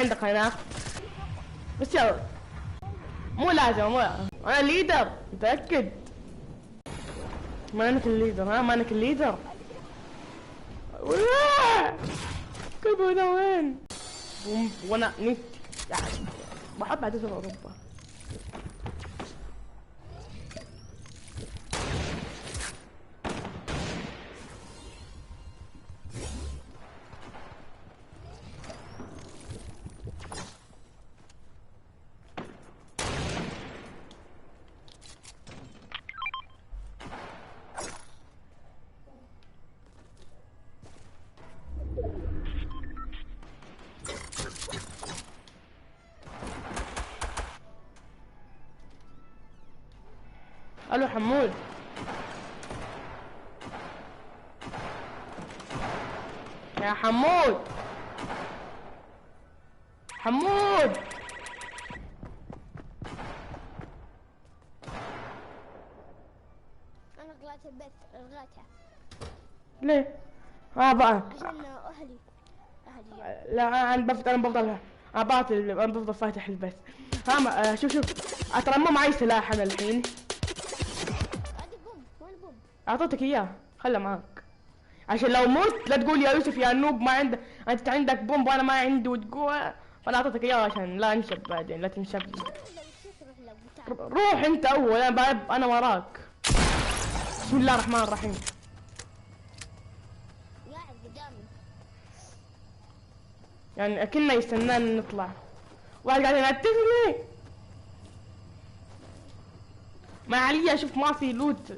عندك هناك بس يلا مو لازم انا ليدر متأكد. ما انك الليدر ها ما انك الليدر. كيف انا وين؟ وانا نت يعني بحب اعتزل اوروبا. الو حمود. يا حمود حمود انا غلطت البث الغيتها. ليه؟ بقى عشان اهلي لا انا بفضل انا باطل انا بفضل فاتح البث. شوف ترى ما معي سلاح انا الحين. عندي بوم. وين البوم؟ اعطيتك اياه خله معك عشان لو مت لا تقول يا يوسف يا نوب ما عندك انت عندك بومب وانا ما عندي وتقول. فانا اعطيتك اياه عشان لا انشب بعدين لا تنشب لي. روح انت اول انا وراك. بسم الله الرحمن الرحيم. قاعد قدامي يعني اكنه يستناني نطلع. واحد قاعد ينتفني ما علي. اشوف ما في لوت.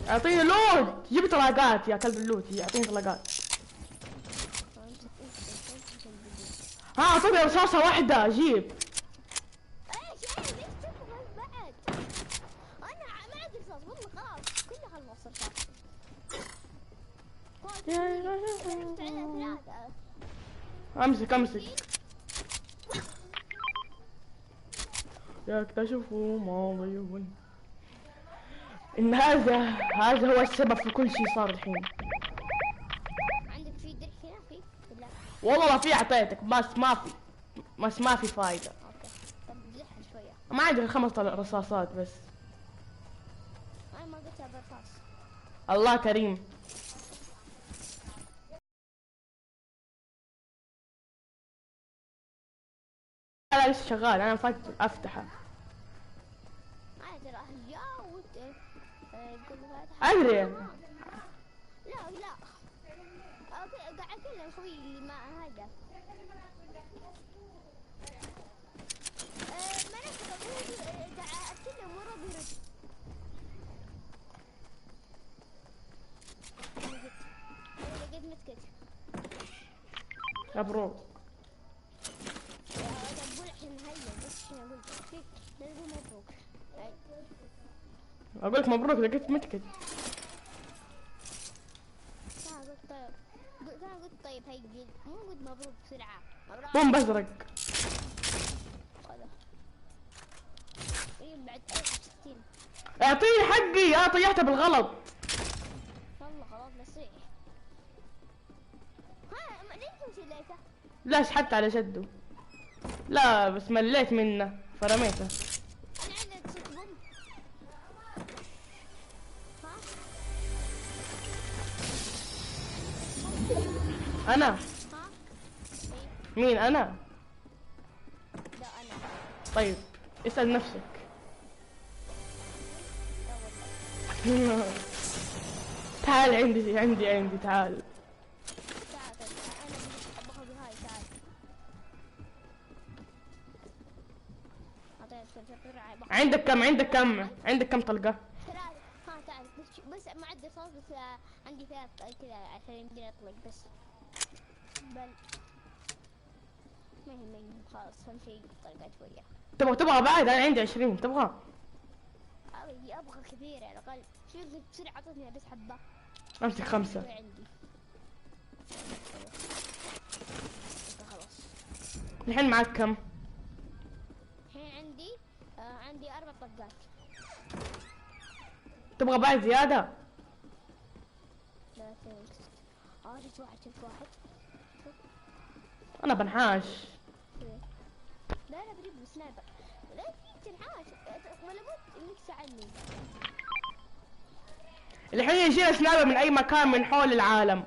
اعطيني لوت. جيب طلاقات يا كلب اللوت. يعطيني طلاقات. اعطيني رصاصة واحدة جيب. ايش ليش تبغى بعد؟ انا ما عندي رصاص والله خلاص كلها خلص رصاص. امسك يكتشفوا ماضيهم ان هذا هو السبب في كل شيء صار الحين. عندك في درع هنا في؟ لا والله ما في اعطيتك بس ما في فايدة. اوكي طب زحها شوية. ما عندي 5 رصاصات بس. انا ما قلتها برصاص. الله كريم. لا لسه شغال انا افتحه. عادي راح جاء يقول ادري. لا اوكي قاعد اكلم اخوي اللي ما هذا ما نفسك اخوي قاعد اكلم ورا بيرد. لقيت مسكت. مبروك. اقول عشان هيا بس شنو اقول لك؟ نقول مبروك. اقول لك مبروك لقيت متكت. انا قلت طيب هي مو قلت مبروك بسرعه. بوم بزرق. ايه بعد 1060. اعطيني حقي. طيحته بالغلط. والله خلاص نصيح. ليش تمشي ليته؟ لا سحبت على شده. لا بس مليت منه فرميته. انا عندي ست بوم. انا ها؟ مين انا؟ لا انا. طيب اسأل نفسك. لا والله. تعال عندي تعال. تعال انا باخذ هاي تعال. عندك كم طلقة؟ 3. تعال بس ما عندي صوت بس عندي 3 كذا عشان يمديني اطلق بس. بل ما يهمني خلاص اهم شيء طلقات وياه. تبغى بعد انا عندي 20 تبغى؟ ابغى كثير على الاقل. شوف بسرعة اعطتني بس حبة. امسك 5. عندي. خلاص. الحين معك كم؟ الحين عندي 4 طلقات. تبغى بعد زيادة؟ شفت واحد شفت واحد. انا بنحاش. لا انا بريد بسنايبر. لا في تنحاش ولا بد انك تساعدني. الحين يجينا سنايبر من اي مكان من حول العالم.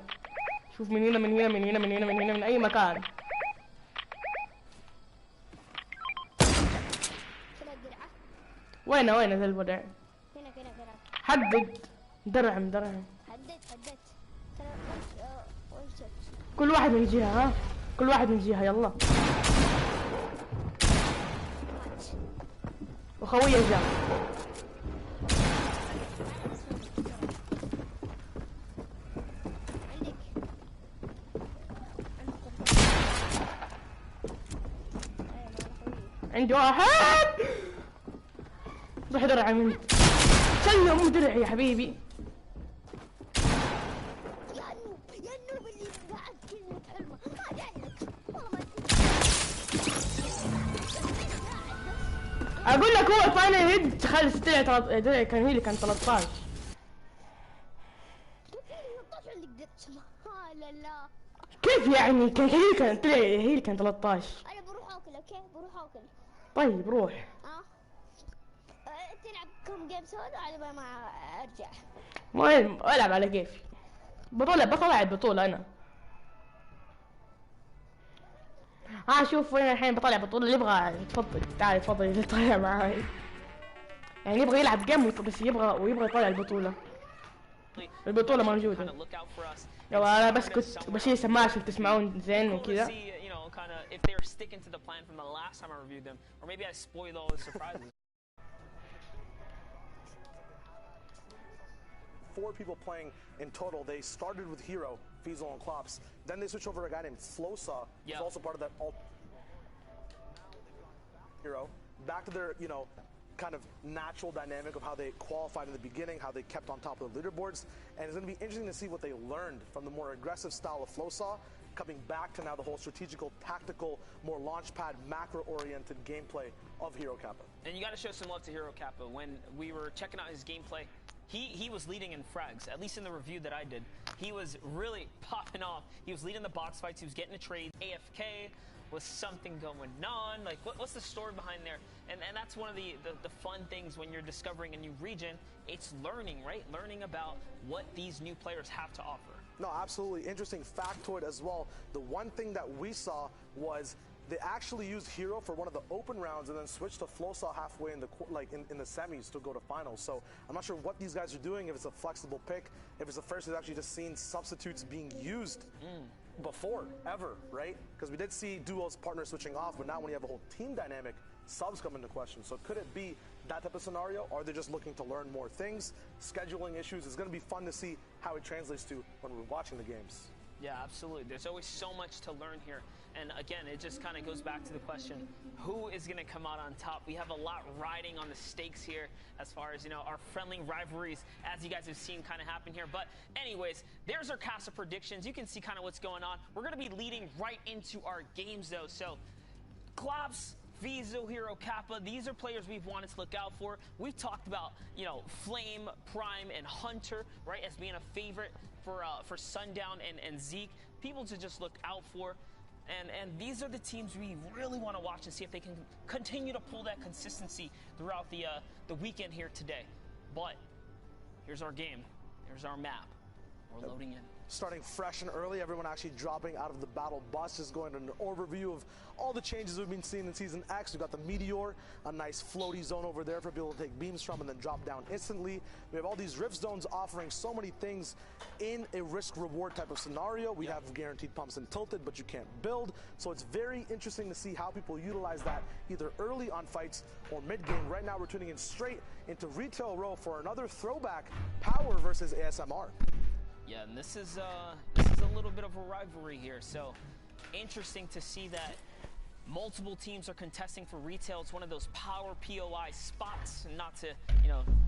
شوف من هنا من هنا من هنا من هنا من هنا من اي مكان. وين ذا الودع؟ هنا. حدد. درعم. حددت. كل واحد من جهة ها؟ كل واحد من جهة يلا. وخوية جاء. عندي واحد. روح درع انت. سلم درعي يا حبيبي. يا نوب اللي بعد كلمة حلوة ما عندك والله ما اقول لك هو فاينل هيد خلص طلع درعي كان هي اللي كان 13. لا كيف يعني كان هي اللي كان طلع هي اللي كان 13. انا بروح اكل اوكي بروح اكل. طيب روح. تلعب كم جيم سولو على ما ارجع. ما العب على كيفي. بطلع البطولة انا. شوف وين الحين بطلع بطولة اللي يبغى تفضل تعال تفضل يطلع معاي. يعني يبغى يلعب جيم بس يبغى يطلع البطولة. البطولة موجودة. يلا انا بسكت وبشيل سماعة عشان تسمعون زين وكذا. Four people playing in total. They started with Hero, Fiesel, and Klops. Then they switched over to a guy named Flosa, who's also part of that Hero. Back to their, kind of natural dynamic of how they qualified in the beginning, how they kept on top of the leaderboards. And it's going to be interesting to see what they learned from the more aggressive style of Flosa, coming back to now the whole strategical, tactical, more launchpad, macro-oriented gameplay of Hero Kappa. And you got to show some love to Hero Kappa. When we were checking out his gameplay, he was leading in frags, at least in the review that I did. He was really popping off. He was leading the box fights. He was getting the trades. AFK was something going on. Like, what's the story behind there? And that's one of the fun things when you're discovering a new region. It's learning, right? Learning about what these new players have to offer. No, absolutely. Interesting factoid as well. The one thing that we saw was they actually used Hero for one of the open rounds and then switched to Flosa halfway in the semis to go to finals. So I'm not sure what these guys are doing, if it's a flexible pick, if it's the first we've actually just seen substitutes being used before, ever, right? Because we did see duos partners switching off, but now when you have a whole team dynamic, subs come into question. So could it be that type of scenario, or are they just looking to learn more things? Scheduling issues, it's going to be fun to see how it translates to when we're watching the games. Yeah, absolutely. There's always so much to learn here. And again, it just kind of goes back to the question, who is going to come out on top? We have a lot riding on the stakes here as far as, our friendly rivalries, as you guys have seen kind of happen here. But anyways, there's our cast of predictions. You can see kind of what's going on. We're going to be leading right into our games, though. So, Klops, Vizo, Hero, Kappa, these are players we've wanted to look out for. We've talked about, Flame, Prime, and Hunter, right, as being a favorite for Sundown and Zeke. People to just look out for. And these are the teams we really want to watch and see if they can continue to pull that consistency throughout the weekend here today. But here's our game. Here's our map. We're loading in. Starting fresh and early, everyone actually dropping out of the battle bus, just going to an overview of all the changes we've been seeing in Season X. We've got the Meteor, a nice floaty zone over there for people to take beams from and then drop down instantly. We have all these rift zones offering so many things in a risk-reward type of scenario. We have guaranteed pumps and tilted, but you can't build. So it's very interesting to see how people utilize that either early on fights or mid-game. Right now, we're tuning in straight into Retail Row for another throwback, Power versus ASMR. Yeah, and this is a little bit of a rivalry here. So interesting to see that multiple teams are contesting for Retail. It's one of those power POI spots, and not to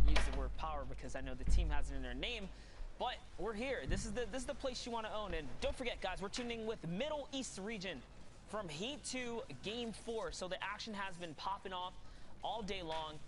use the word power because I know the team has it in their name, but we're here. This is the place you want to own. And don't forget, guys, we're tuning in with Middle East region from Heat to Game 4. So the action has been popping off all day long,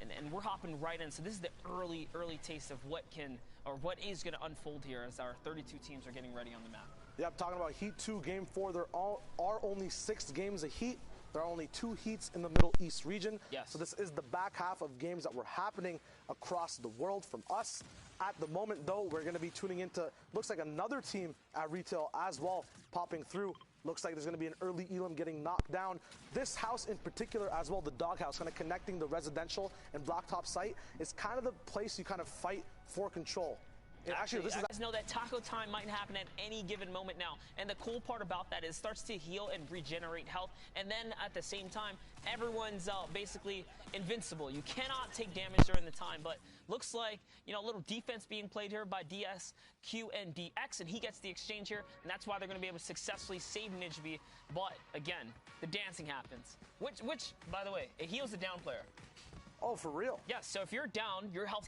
and we're hopping right in. So this is the early taste of what can or what is going to unfold here as our 32 teams are getting ready on the map. Yeah, I'm talking about Heat 2 Game 4. There are only 6 games of Heat. There are only 2 heats in the Middle East region. Yes. So this is the back half of games that were happening across the world from us. At the moment, though, we're going to be tuning into, looks like another team at retail as well, popping through. Looks like there's going to be an early Elam getting knocked down. This house in particular as well, the doghouse, kind of connecting the residential and blacktop site, is kind of the place you kind of fight for control. And actually, this is... I just know that taco time might happen at any given moment now. And the cool part about that is it starts to heal and regenerate health. And then at the same time, everyone's basically invincible. You cannot take damage during the time. But looks like, you know, a little defense being played here by DSQ and DX. And he gets the exchange here. And that's why they're going to be able to successfully save Nijby. But again, the dancing happens. Which, by the way, it heals the down player. Oh, for real? Yes, so if you're down, your health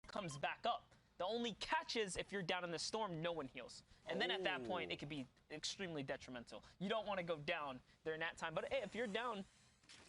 comes back up. The only catch is if you're down in the storm, no one heals. And then at that point, it could be extremely detrimental. You don't want to go down during that time. But hey, if you're down,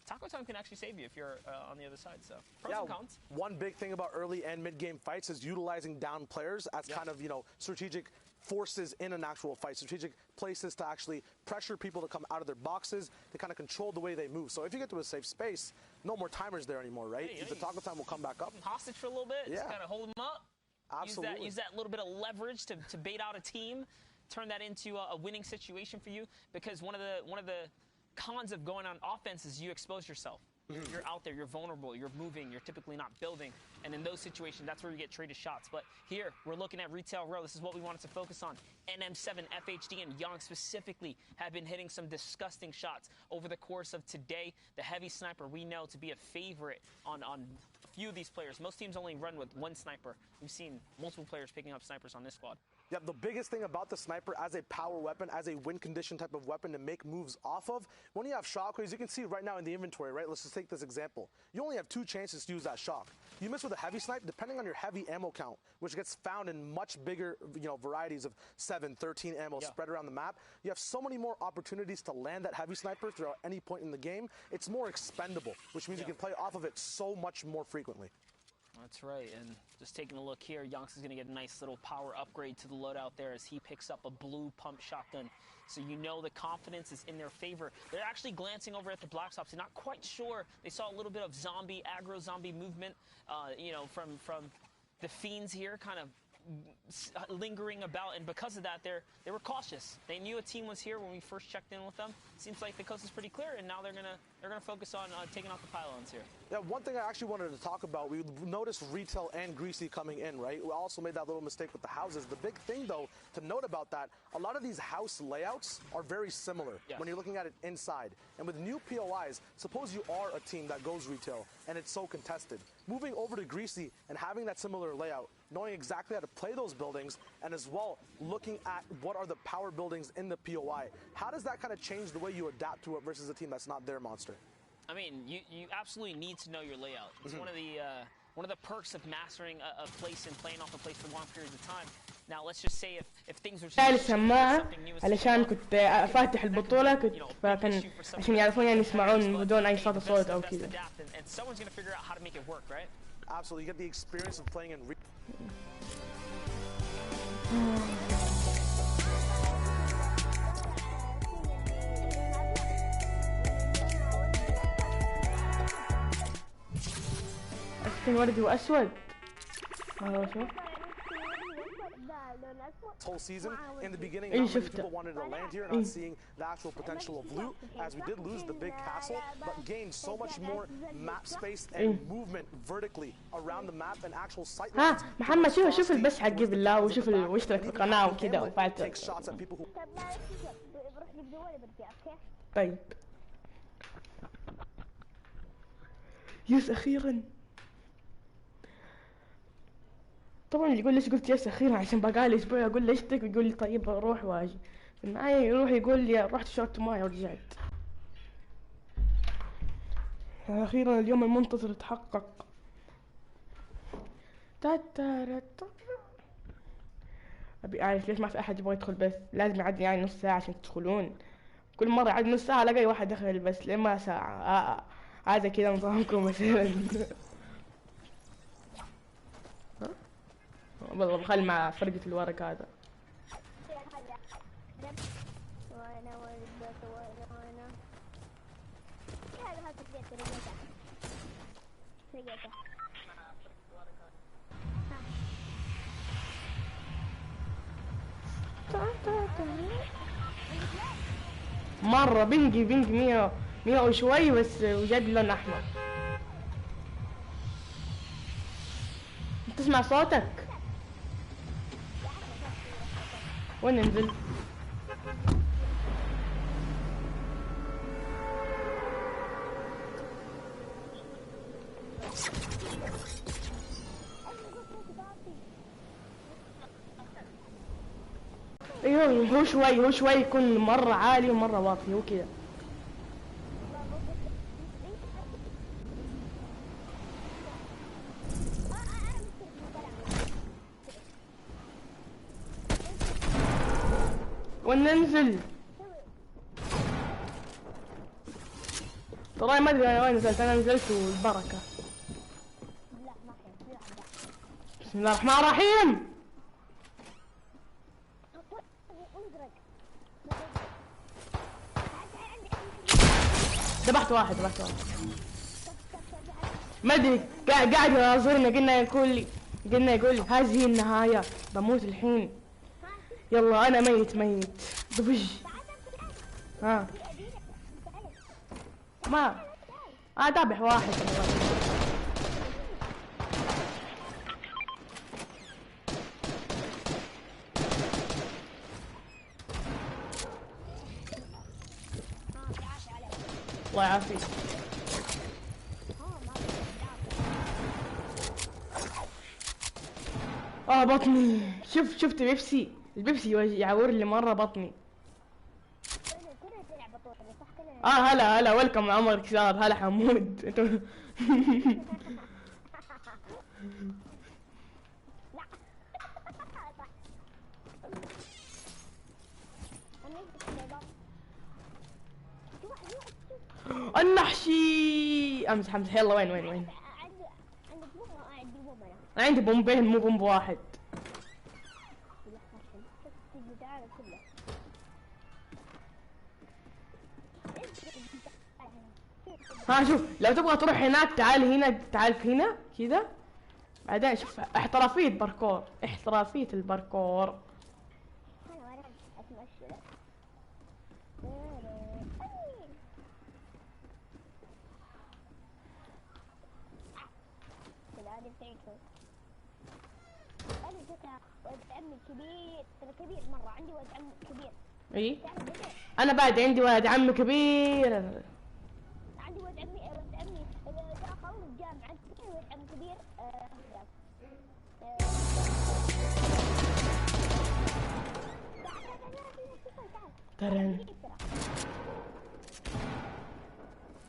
taco time can actually save you if you're on the other side. So pros and cons. One big thing about early and mid-game fights is utilizing down players as kind of, you know, strategic forces in an actual fight, strategic places to actually pressure people to come out of their boxes, to kind of control the way they move. So if you get to a safe space, no more timers there anymore, right? The taco time will come back up. Hostage for a little bit, just kind of hold them up. Absolutely. Use that little bit of leverage to bait out a team, turn that into a winning situation for you. Because one of the cons of going on offense is you expose yourself. You're out there, you're vulnerable, you're moving, you're typically not building. And in those situations, that's where you get traded shots. But here, we're looking at Retail Row. This is what we wanted to focus on. NM7, FHD, and Young specifically have been hitting some disgusting shots over the course of today. The heavy sniper we know to be a favorite on a few of these players. Most teams only run with one sniper. We've seen multiple players picking up snipers on this squad. Yeah, the biggest thing about the sniper as a power weapon, as a win condition type of weapon to make moves off of, when you have shockwaves, you can see right now in the inventory, right? Let's just take this example. You only have 2 chances to use that shock. You miss with a heavy snipe, depending on your heavy ammo count, which gets found in much bigger, you know, varieties of 7, 13 ammo spread around the map. You have so many more opportunities to land that heavy sniper throughout any point in the game. It's more expendable, which means you can play off of it so much more frequently. That's right, and just taking a look here, Yonks is going to get a nice little power upgrade to the loadout there as he picks up a blue pump shotgun. So you know the confidence is in their favor. They're actually glancing over at the Black Ops. They're not quite sure. They saw a little bit of aggro zombie movement, you know, from the Fiends here, kind of lingering about, and because of that, they were cautious. They knew a team was here when we first checked in with them. Seems like the coast is pretty clear, and now they're gonna focus on taking out the pylons here. Yeah, one thing I actually wanted to talk about, we noticed Retail and Greasy coming in, right? We also made that little mistake with the houses. The big thing, though, to note about that, a lot of these house layouts are very similar when you're looking at it inside. And with new POIs, suppose you are a team that goes Retail and it's so contested. Moving over to Greasy and having that similar layout, knowing exactly how to play those buildings, and as well looking at what are the power buildings in the POI. How does that kind of change the way you adapt to it versus a team that's not their monster? I mean, you absolutely need to know your layout. It's one of the perks of mastering a place and playing off a place for long periods of time. Now let's just say if things are شايل السماعة علشان كنت فاتح البطولة كنت فكان عشان يعرفون يعني يسمعون بدون أي صوت أو كذا. And someone's gonna figure out how to make it work, right? Absolutely, you get the experience of playing in. أسفل وردي وأسود. Whole season in the beginning, not many people wanted to land here, not seeing the actual potential of loot, as we did lose the big castle, but gained so much more map space and movement vertically around the map and actual sight lines. محمد شوف البث حقي بالله وشوف واشترك في القناة وكذا وفعلت. طيب. يس أخيرا. طبعا يقول ليش قلت يس اخيرا عشان بقالي اسبوع اقول له اشتك ويقول لي طيب اروح واجي في النهاية يروح يقول لي رحت شربت ماي ورجعت. اخيرا اليوم المنتظر اتحقق. ابي اعرف ليش ما في احد يبغى يدخل بس لازم يعدي يعني نص ساعة عشان تدخلون. كل مرة يعدي نص ساعة الاقي واحد دخل البث لين ما ساعة. هذا كذا نظامكم مثلا. والله بخلي مع فرقة الورق هذا. وانا ولدت وانا هذا لقيته مرة بنجي 100 وشوي بس وجاب لي لون احمر. تسمع صوتك؟ وين ننزل؟ ايوه هو شوي يكون مرة عالي ومرة واطي هو كذا. وين ننزل؟ ترى ما ادري انا وين نزلت، انا نزلت والبركة. بسم الله الرحمن الرحيم. ذبحت واحد ما ادري قاعد يناظرنا. قلنا يقول لي هذه النهاية، بموت الحين. يلا انا ميت ضفج. ها ما ذابح واحد. الله يعافيك. بطني. شفت البيبسي يعور لي مرة بطني. هلا ويلكم عمر كسار. هلا حمود. النحشي. امزح. يلا وين انا عندي بومبين مو بومب واحد. شوف لو تبغى تروح هناك تعال هنا، تعال هنا كذا. بعدين شوف احترافية الباركور. كبير مرة. عندي ولد عم كبير. اي انا بعد عندي ولد عم كبير. عندي ولد عمي جاء خلص جامعة. ولد عم كبير ترى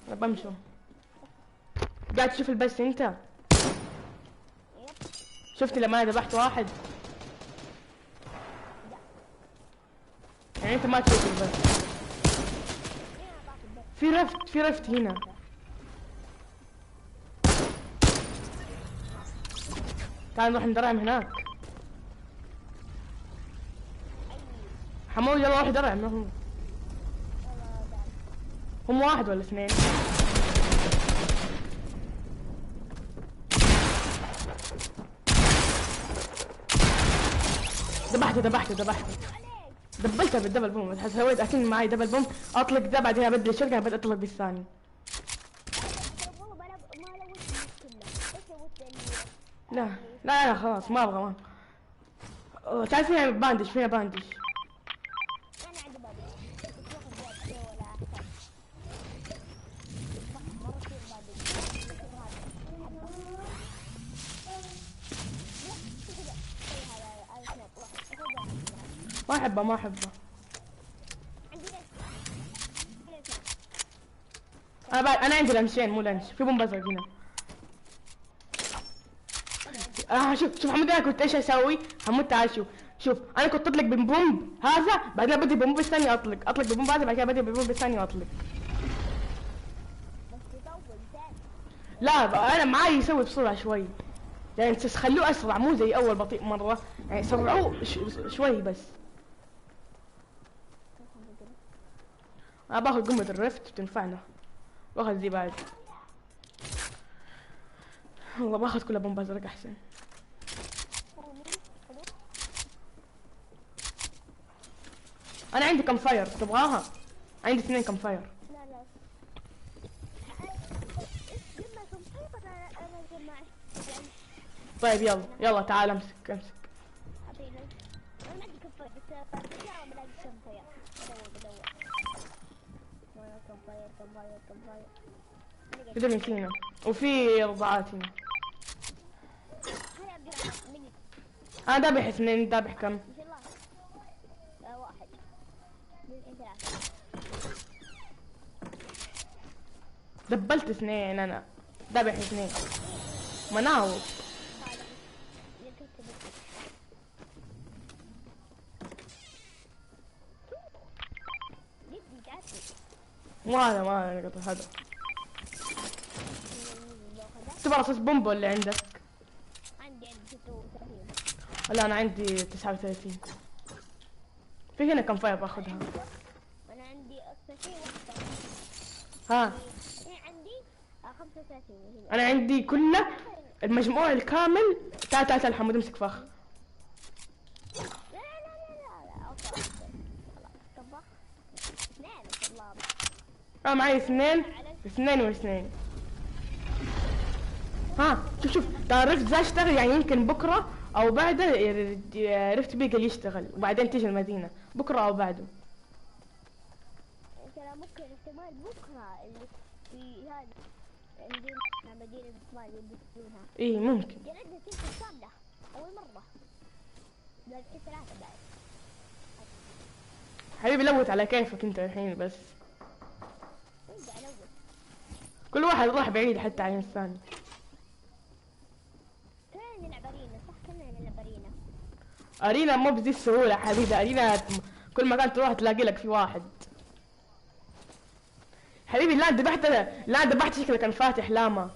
انا بمشي. قاعد تشوف البث انت؟ شفت لما انا ذبحت واحد؟ يعني انت ما تشوف البث. في رفت هنا. تعال نروح ندرعم هناك. حمود يلا روح درعم. هم واحد ولا اثنين؟ ذبحته دبلته بالدبل بوم. سويت اكن معي دبل بوم اطلق ذا بعدين ابدل الشرقة بدي اطلق بالثاني. لا خلاص ما ابغى. تعال فينا باندش. انا عندي ما احبه. انا عندي لانشين مو لانش. في بومب ازرق هنا. شوف حمود انا كنت ايش اسوي؟ حمود تعال شوف انا كنت اطلق بالبومب هذا بعدين بدي بالبومب الثاني اطلق بالبومب هذا بعد كده بدي بالبومب الثاني اطلق. لا انا معاي يسوي بسرعه شوي. يعني خلوه اسرع مو زي اول بطيء مره، يعني سرعوه شوي بس. انا باخذ قمة الرفت بتنفعنا، باخذ ذي بعد. والله باخذ كلها بومب ازرق احسن. انا عندي كم فاير تبغاها؟ عندي 2 كم فاير. لا لا لما كم فاير انا جمعت. طيب يلا يلا تعال امسك امسك. اعطيني انا ما عندي كم فاير بس لا بلاقي كم فاير. بدور كم فاير. كده من فينا وفي رضاعات هنا. هيا عبد الرحمن مني انا دابح 2 دابح كم؟ ان شاء الله. 1 2 3 دبلت 2 انا دابح 2 مناوب. ما انا قطع هذا. تبغى رصاص بومب اللي عندك؟ عندي 36. لا انا عندي 39. في هنا كم فاير باخذها. انا عندي اكثر شيء واحدة. ها عندي 35. انا عندي كله المجموع الكامل. تعال تعال حمود امسك فخ. لا اوكي خلاص طبخ 2 ان شاء الله. انا معي 2 و2. ها شوف ترى رفت ذا اشتغل، يعني يمكن بكره او بعده رفت بيقل يشتغل وبعدين تيجي المدينه بكره او بعده. ترى ممكن احتمال بكره اللي في هذا عندنا مدينه الاستثمار اللي بيسوونها. ايه ممكن. جلدنا تلك كامله اول مره. لا في 3 بعد. حبيبي لوت على كيفك انت الحين بس. ارجع لوت. كل واحد راح بعيد حتى عن الثاني. كلنا نلعب ارينا صح؟ كلنا نلعب ارينا. ارينا مو بذي السهوله حبيبي. ارينا كل مكان تروح تلاقي لك في واحد. حبيبي لا ذبحت شكله كان فاتح لاما.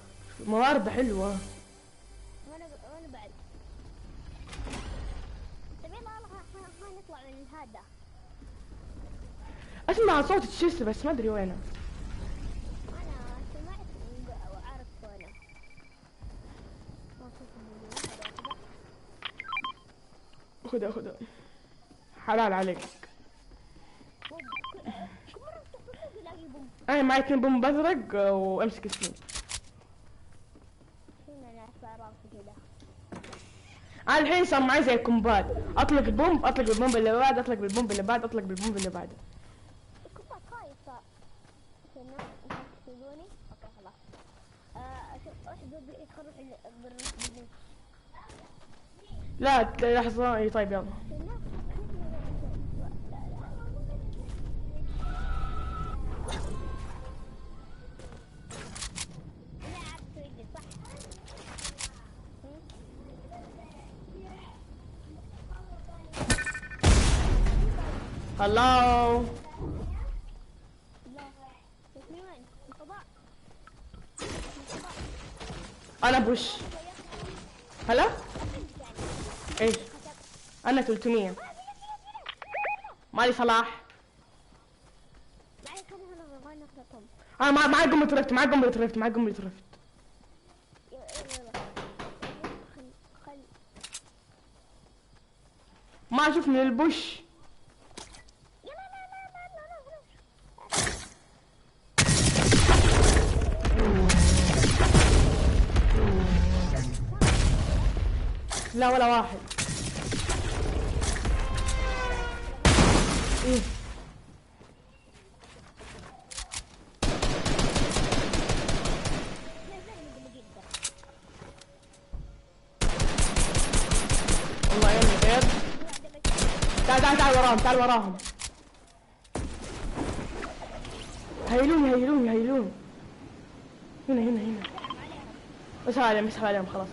موارد حلوه. وانا بعد. طيب يلا نطلع من هذا. اسمع صوت تشيس بس ما ادري وينه. انا سمعت وعرفت وينه. خذها حلال عليك. انا معي 2 بومب ازرق وامسك السين. انا الحين صار معي زي الكومبات، اطلق البومب اللي بعد، اطلق بالبومب اللي بعد، اطلق بالبومب اللي بعده. الكومبات خايفة. تسووني؟ اوكي خلاص. احدد يدخلوا بالنص. لا لحظة. اي طيب يلا. هلو انا بوش. هلا ايش؟ انا 300. مالي صلاح. انا معي قمة رفت. ما اشوف من البوش. لا ولا واحد. إيه؟ والله يا بيض. تعال وراهم. هيلون. هنا. بس عليهم خلاص.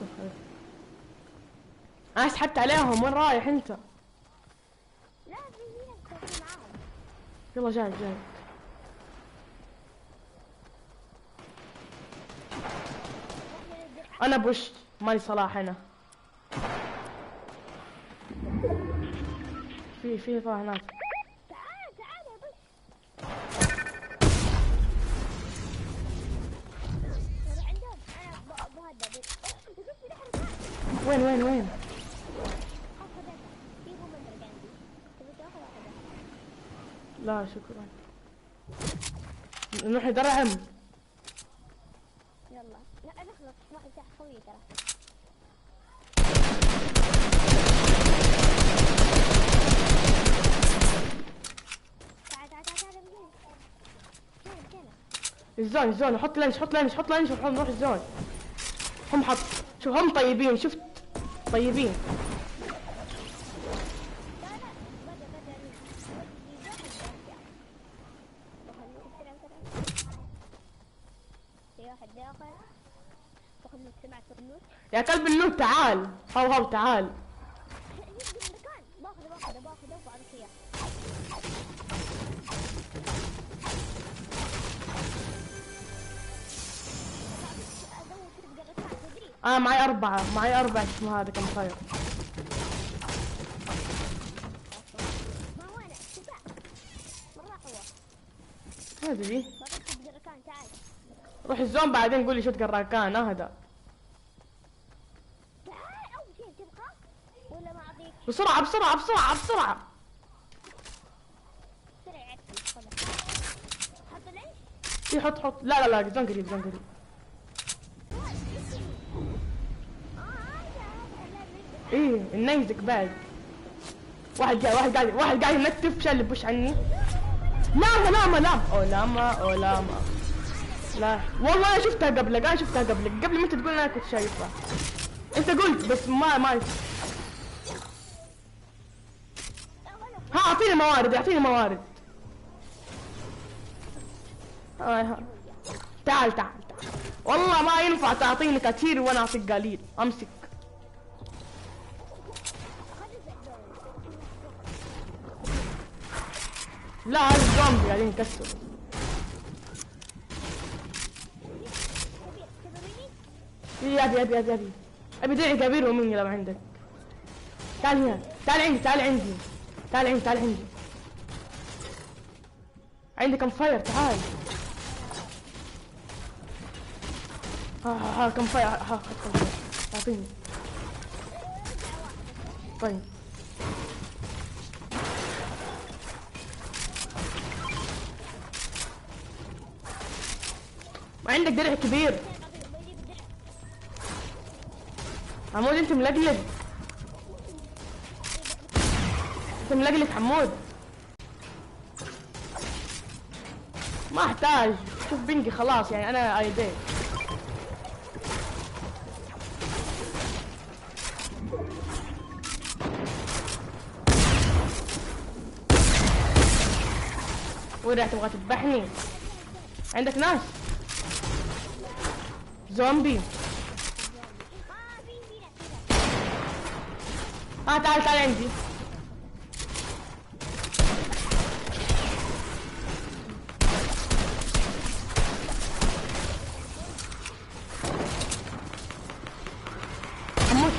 انا سحبت عليهم. وين رايح انت؟ لا في معاهم. يلا جاي. انا بوش. مالي صلاح انا. في ضاع هناك. تعال يا بس. ترى عندهم انا بهدى بس. وين؟ لا شكرا. نروح ندرعم. يلا لا نخلص واحد تحت قوي ترى. تعال الزون حط لانش ونروح الزون. هم شوف هم طيبين، شفت طيبين. يا كلب النوت تعال. هاو تعال. معي أربعة اسمه هذا كم خير. ما ادري. روح الزون بعدين قول لي شوت قراكان اهدى. بسرعة. حط. لا زون قريب. ايه النيزك بعد. واحد قاعد ينتف شال بوش عني. لا اولاما. لا والله انا شفتها قبلك. قبل ما انت تقول انا كنت شايفها. انت قلت بس ما اعطيني موارد. تعال والله ما ينفع تعطيني كثير وانا اعطيك قليل. امسك. لا هذا الزومبي قاعدين يكسروا. ابي درع كبير مني لو عندك. تعال هنا. تعال عندي. عندي كم فاير. تعال. كم فاير. اعطيني. طيب ما عندك درع كبير. حمود انت ملقلق. حمود. ما احتاج. شوف بنجي خلاص يعني انا ايدي. وين تبغى تذبحني؟ عندك ناس زومبي. تعال عندي.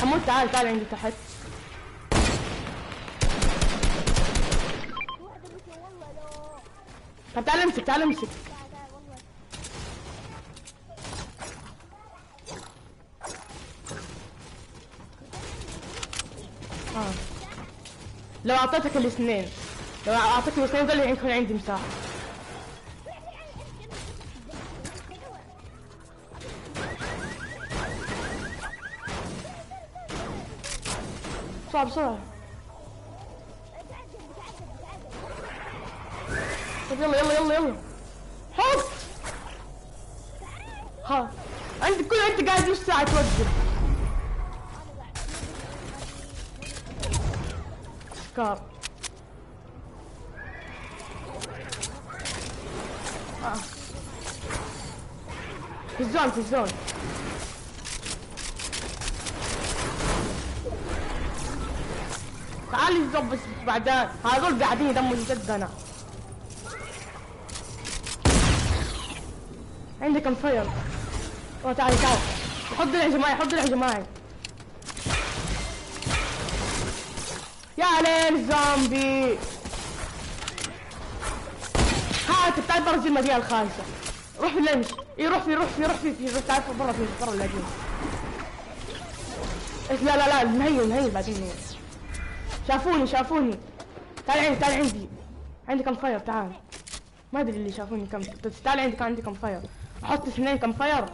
حمود تعال عندي تحت. طب تعال امسك. لو اعطيتك الاثنين دول يكون عندي مساحة. بسرعة. طب يلا. حط. انت قاعد نص ساعة توقف. سكار. في الزون. تعالي الزون بس بعدين. هذول قاعدين يدموا جدنا. عندك انفاير. تعال. حط درع جماعي. يا ليل الزومبي. هات تعال برا المدينة الخامسة. روح في اللينش. اي روح في تعال برا المدينة. لا نهيل بعدين. شافوني. تعال عندي. عندي كم فاير تعال. ما ادري اللي شافوني كم. تعال عندي كم فاير. احط 2 كم فاير.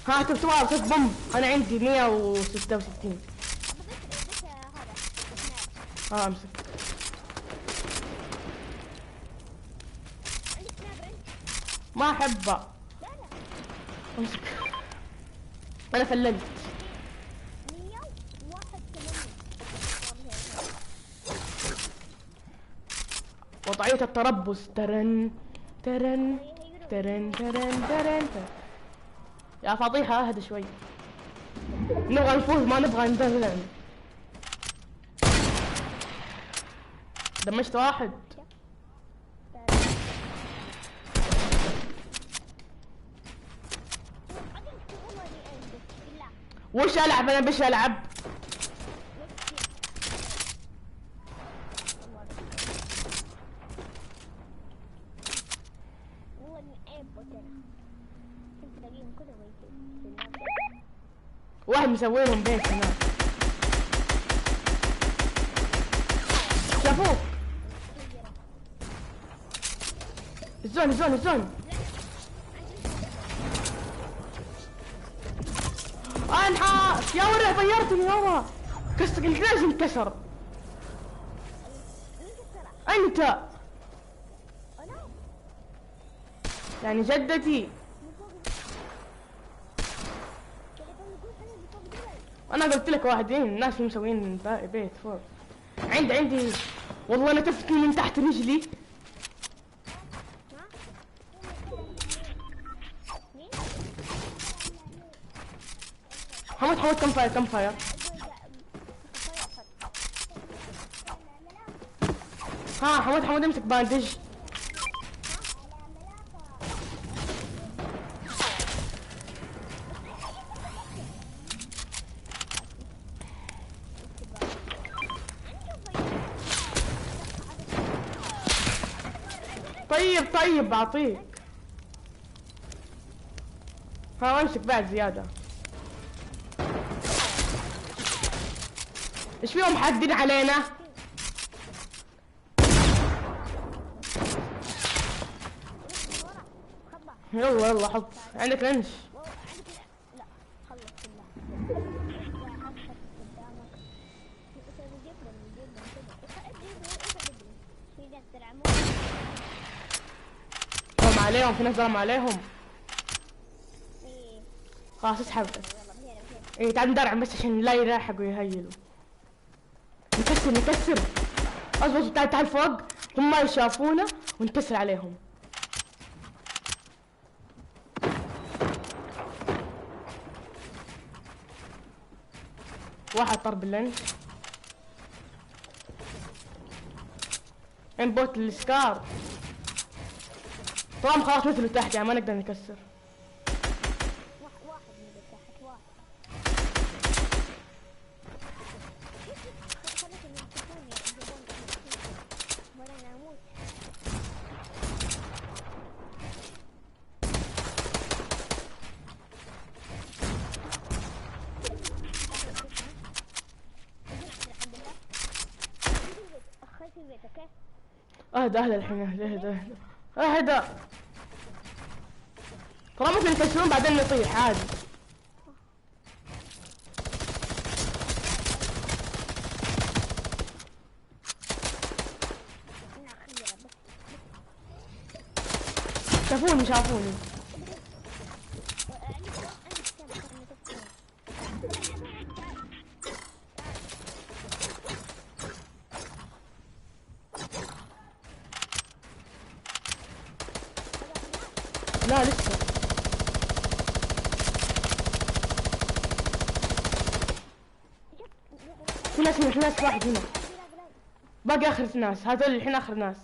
ها تبغى بوم. انا عندي 166. امسك. ما احبه. امسك. انا فللت. وضعية التربص. ترن. يا فضيحة اهدى شوي. نبغى نفوز ما نبغى ندلن. دمجت واحد. وش العب انا بش العب. واحد مسوي لهم بيت هناك. شافوك. الزون. انحاس يا ورع طيرتني يابا. كسر الجلاس انكسر. انت يعني جدتي. انا قلت لك واحدين الناس مسوين بيت فوق. عندي والله نتفتني من تحت رجلي. حمد كم فاير. ها حمد امسك باندج. طيب بعطيك. ها امسك بعد زيادة. ايش فيهم حدين علينا؟ يلا حط. عندك لنش. عليهم في ناس ضرم عليهم. خلاص اسحب. ايه تعال ندرعم بس عشان لا يلاحقوا يهيلوا. نكسر. اصبر تعال فوق. هم ما يشافونا ونكسر عليهم. واحد طرب اللنش. انبوت السكار. طبعا خلاص مثله تحت يعني ما نقدر نكسر. واحد من تحت واحد. اهدى الحين. اهدى. ترى ممكن يكسرون بعدين نطيح عادي. شافوني. لا لسه. في ناس واحد هنا. باقي اخر ناس. هذول الحين اخر ناس.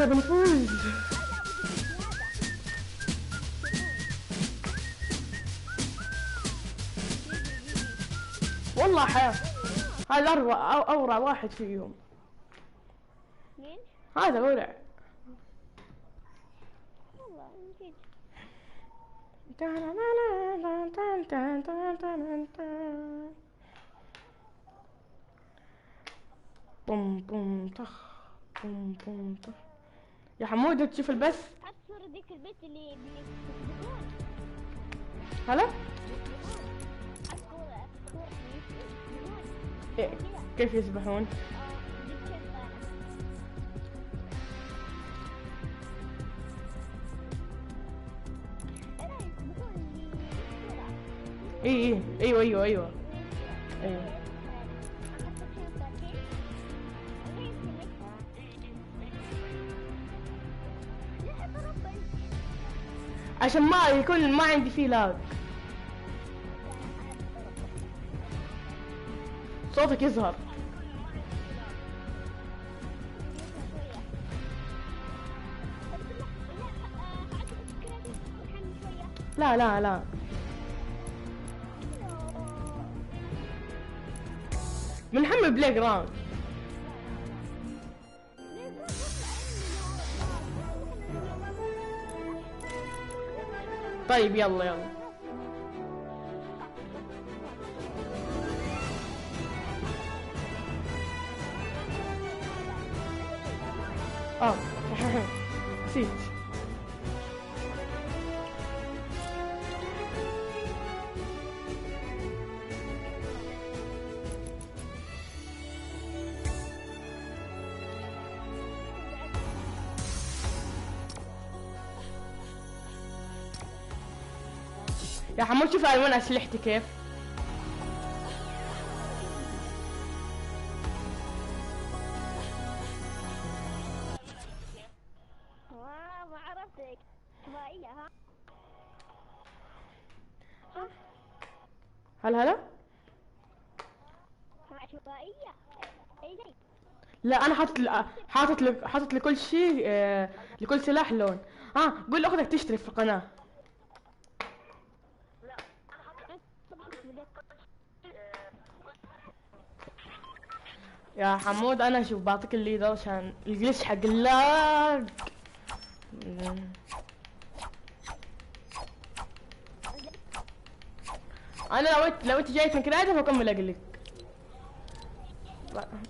احنا بنفوز. والله هذا أورع واحد فيهم. مين؟ هذا أورع. والله نجيب. بوم بوم طخ بوم بوم طخ. يا حمود تشوف البث؟ حط صورة ذيك البنت اللي هلا؟ إيه. كيف يسبحون؟ ايه ايوه ايوه ايوه ايوه. عشان ما يكون ما عندي فيه لاج. صوتك يظهر. لا لا لا بنحمل بلاي جراوند. طيب يلا يلا. نسيت. يا حمود شوف الوان اسلحتي كيف. ما عرفتك. شوائية ها. هلا شوائية. اي شيء. لا انا حاطط لكل شيء لكل سلاح لون. قول لاختك تشترك في القناة. يا حمود انا شوف بعطيك الليدر عشان الجليش حق اللاج. انا لو انت جاي من كنادي بكمل اقلك.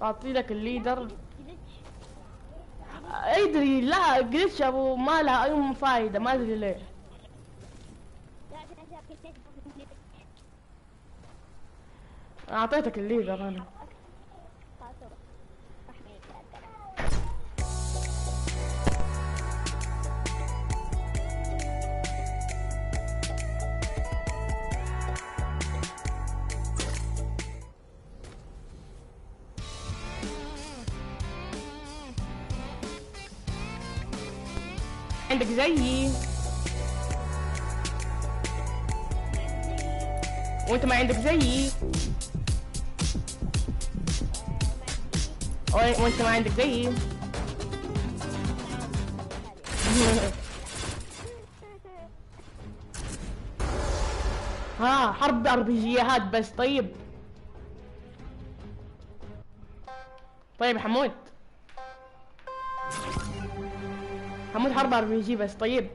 بعطي لك الليدر. ادري لا جليتش ابو ما لها اي فايدة ما ادري ليه. اعطيتك الليدر انا. عندك زيي وانت ما عندك زيي وانت ما عندك زيي. حرب اربيجيات بس. طيب حمود حرب اربيجي بس. طيب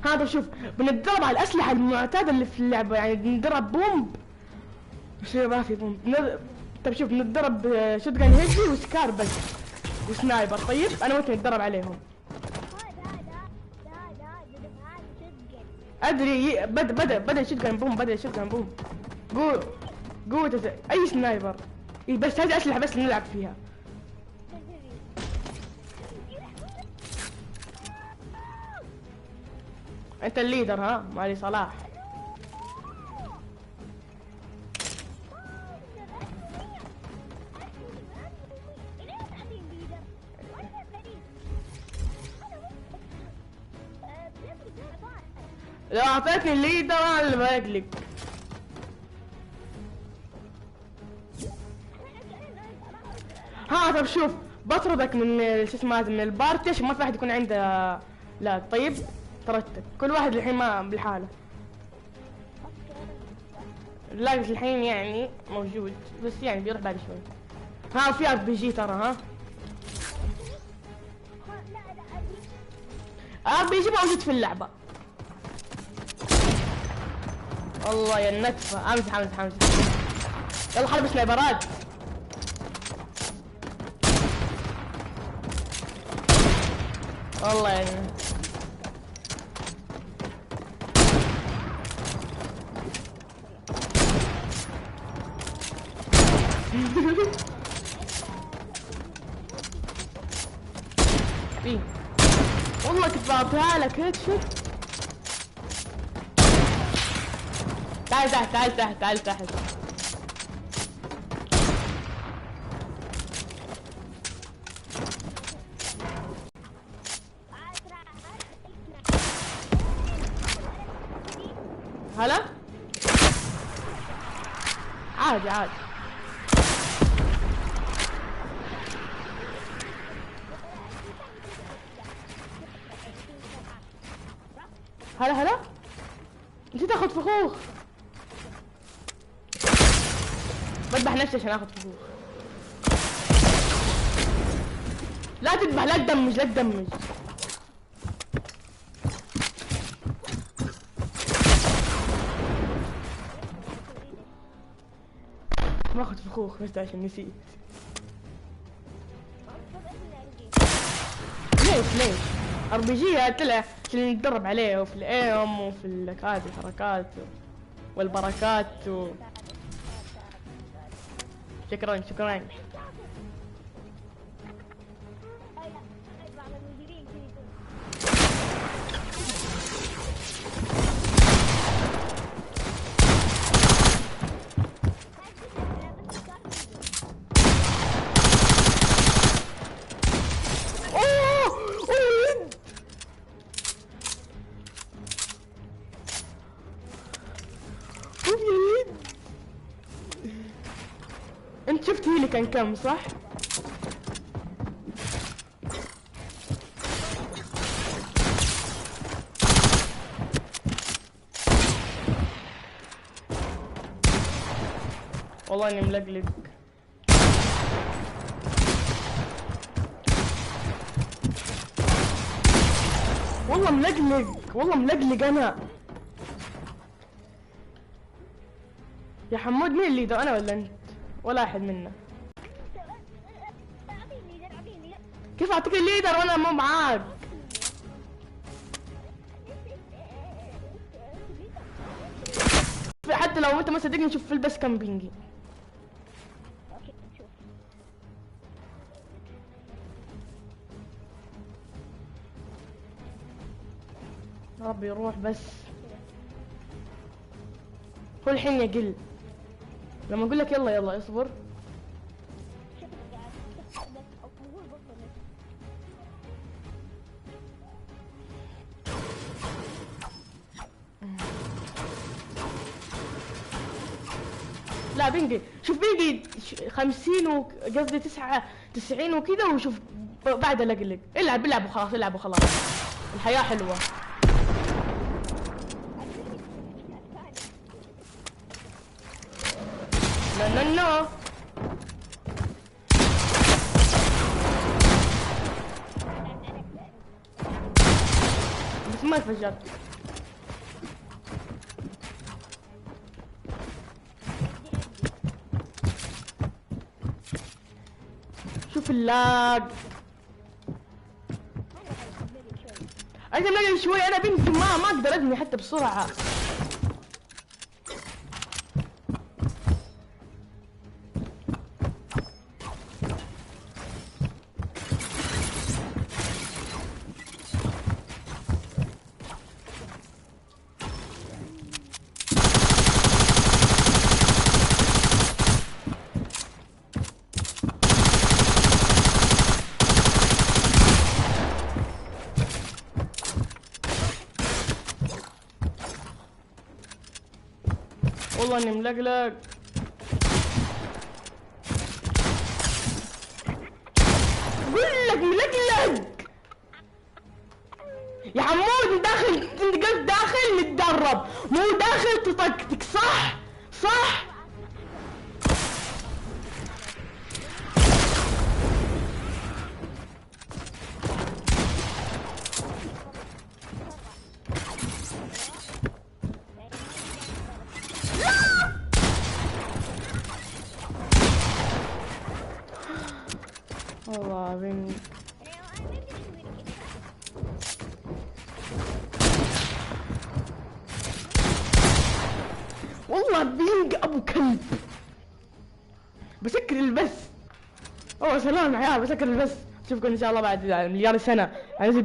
هذا شوف بنتدرب على الاسلحه المعتاده اللي في اللعبه. يعني بنضرب بومب ما في بومب. طيب شوف بنتدرب شوتجن هيفي وسكار بس وسنايبر. طيب انا وانت نتدرب عليهم. ادري بدا شوتجن بوم. قوة اي سنايبر. بس هذه اسلحه بس نلعب فيها. انت الليدر ها مالي صلاح. لو اعطيتني الليدر انا اللي باقلك. طب شوف بطردك من شو اسمه هذا من البارتي عشان ما في احد يكون عنده. لا طيب طردتك كل واحد الحين ما بالحاله. اللايف الحين يعني موجود بس يعني بيروح بعد شوي. ها في ار بي جي ترى ها. ار بي جي موجود في اللعبة. والله يا النتفة امزح. يلا حرب سنايبرات. والله يعني في والله كنت بعطيها لك هيك شفت. تعال تحت. هلا عادي هلا نسيت اخذ فخوخ. بذبح نفسي عشان اخذ فخوخ. لا تذبح لا تدمج. ما اخذ فخوخ بس عشان نسيت. ليش ار بي جي طلع عشان نتدرب عليه وفي الايم وفي هذه الحركات والبركات شكرا انت شفت هيلي كان كم صح؟ والله اني ملقلق. والله ملقلق انا. يا حمود مين الليدر انا ولا انت؟ ولا احد منا. كيف اعطيك الليدر وانا مو معاك؟ حتى لو انت ما صدقني شوف في البس كم بينجي. يا ربي يروح بس. هو الحين يقل لما اقول لك يلا اصبر. لا بينجي شوف بينجي 50 قصدي 90 وكذا وشوف بعد لقلق. العب وخلاص الحياة حلوة. لا بس ما انفجرت. شوف اللاج. انت ملاقي شوي انا بنتي ما اقدر ابني حتى بسرعة. والله اني ملقلق. علق يا حمود. داخل انت قلت داخل نتدرب مو داخل تطقطق صح؟ صح؟ والله بنت والله بينج ابو كلب. بسكر البث. اوه سلام يا عيال، بسكر البث. اشوفكم ان شاء الله بعد مليار سنه.